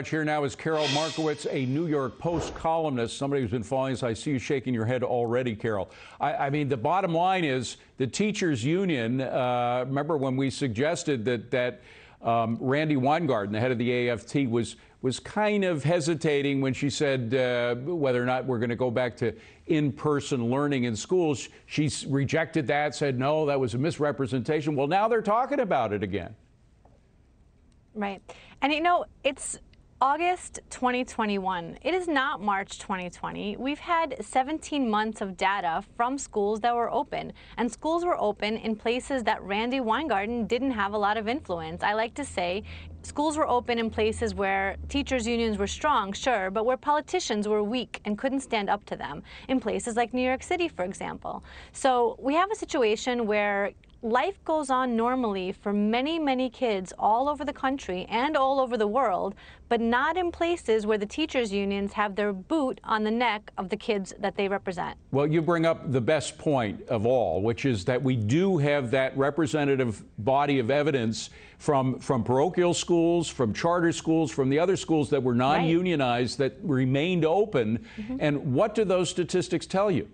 Here now is Karol Markowicz, a New York Post columnist, somebody who's been following us. I see you shaking your head already, Karol. I mean, the bottom line is the teachers union, remember when we suggested that Randi Weingarten, the head of the AFT, was kind of hesitating when she said whether or not we're going to go back to in-person learning in schools. She rejected that, said, no, that was a misrepresentation. Well, now they're talking about it again. Right. And, you know, it's August 2021. It is not March 2020. We've had 17 months of data from schools that were open, and schools were open in places that Randi Weingarten didn't have a lot of influence. I like to say schools were open in places where teachers' unions were strong, sure, but where politicians were weak and couldn't stand up to them, in places like New York City, for example. So we have a situation where life goes on normally for many, many kids all over the country and all over the world, but not in places where the teachers' unions have their boot on the neck of the kids that they represent. Well, you bring up the best point of all, which is that we do have that representative body of evidence from parochial schools, from charter schools, from the other schools that were non-unionized that remained open. And what do those statistics tell you?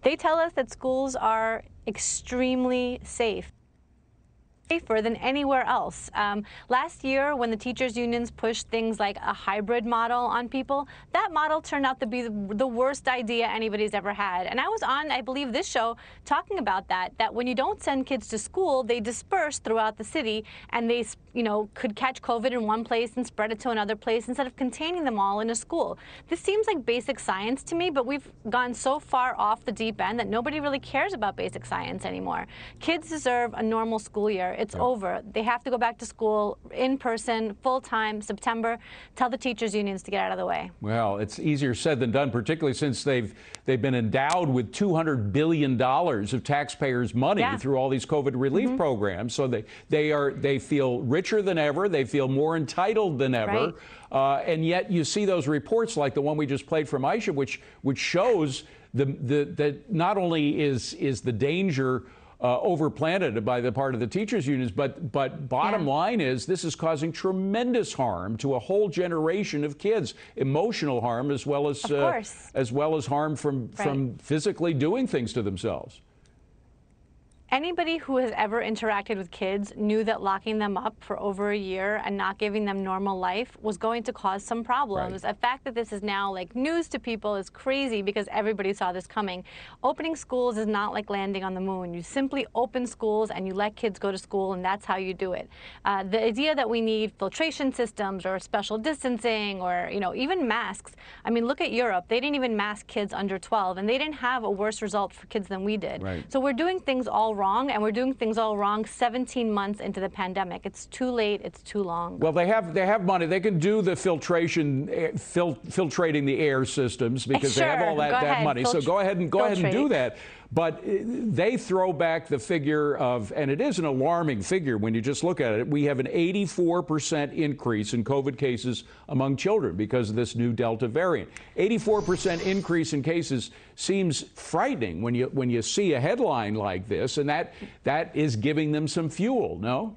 They tell us that schools are extremely safe. Safer than anywhere else. Last year, when the teachers' unions pushed things like a hybrid model on people, that model turned out to be the worst idea anybody's ever had. And I was on, I believe, this show talking about that when you don't send kids to school, they disperse throughout the city, and they, you know, could catch COVID in one place and spread it to another place instead of containing them all in a school. This seems like basic science to me, but we've gone so far off the deep end that nobody really cares about basic science anymore. Kids deserve a normal school year. It's over. They have to go back to school in person, full-time, September. Tell the teachers' unions to get out of the way. Well, it's easier said than done, particularly since they've been endowed with $200 billion of taxpayers' money through all these COVID relief programs. So they feel richer than ever. They feel more entitled than ever. And yet you see those reports like the one we just played from Aisha, which shows that not only is the danger overplanted by the part of the teachers' unions, but bottom line is this is causing tremendous harm to a whole generation of kids, emotional harm as well as harm from physically doing things to themselves. Anybody who has ever interacted with kids knew that locking them up for over a year and not giving them normal life was going to cause some problems. The fact that this is now like news to people is crazy because everybody saw this coming. Opening schools is not like landing on the moon. You simply open schools and you let kids go to school, and that's how you do it. The idea that we need filtration systems or special distancing or, you know, even masks. I mean, look at Europe. They didn't even mask kids under 12, and they didn't have a worse result for kids than we did. So we're doing things all wrong, and we're doing things all wrong 17 months into the pandemic. It's too late. It's too long. Well, they have money. They can do the filtration, filtrating the air systems because they have all that money. So go ahead and do that. But they throw back the figure of, and it is an alarming figure when you just look at it. We have an 84% increase in COVID cases among children because of this new Delta variant. 84% increase in cases seems frightening when you see a headline like this, and that is giving them some fuel, no?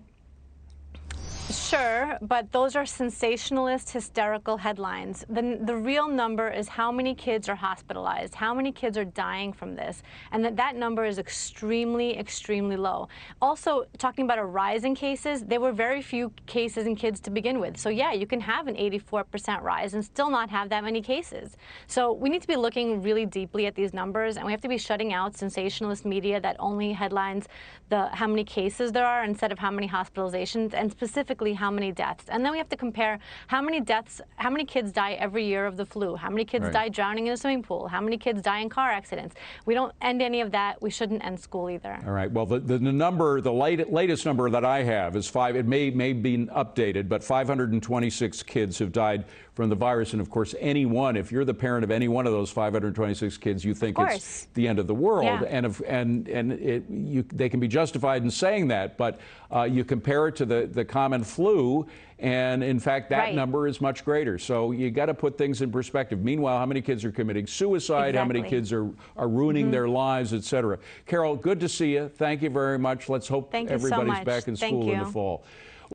Sure, but those are sensationalist, hysterical headlines. The real number is how many kids are hospitalized, how many kids are dying from this, and that number is extremely, extremely low. Also, talking about a rise in cases, there were very few cases in kids to begin with. So yeah, you can have an 84% rise and still not have that many cases. So we need to be looking really deeply at these numbers, and we have to be shutting out sensationalist media that only headlines how many cases there are instead of how many hospitalizations, and specifically how many deaths. And then we have to compare how many kids die every year of the flu, how many kids die drowning in a swimming pool, how many kids die in car accidents. We don't end any of that. We shouldn't end school either. All right. Well, the latest number that I have is it may be updated, but 526 kids have died from the virus. And of course, if you're the parent of any one of those 526 kids, you think it's the end of the world. They can be justified in saying that, but you compare it to the common flu, and in fact that number is much greater. So you got to put things in perspective. Meanwhile, how many kids are committing suicide, how many kids are ruining their lives, etc. Karol, good to see you. Thank you very much. Let's hope everybody's back in school in the fall.